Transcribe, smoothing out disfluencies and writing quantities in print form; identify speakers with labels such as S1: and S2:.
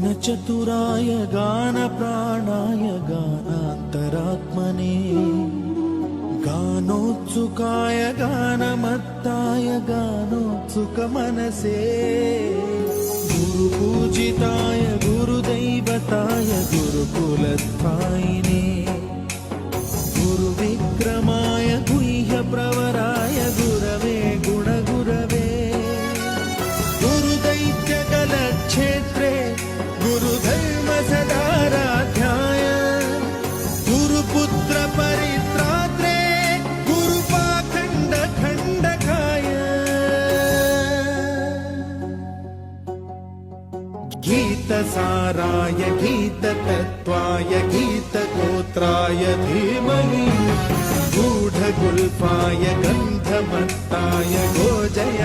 S1: गानचतुराय गानप्राणाय गानान्तरात्मने गानोत्सुकाय गानमत्ताय गानोत्सुकमनसे गुरुपूजिताय गुरुदैवताय गुरुकुलस्थायिने गुरुविक्रमाय गुह्यप्रवराय गुरवे गुणगुरवे गुरुदैत्यकलक्षेत्रे गुरुधर्मसदाराध्याय गुरुपुत्र परित्रात्रे गुरुपाखण्डखण्डकाय गीतसाराय गीततत्त्वाय गीतगोत्राय धीमहि गूढगुल्फाय गन्धमत्ताय गोजय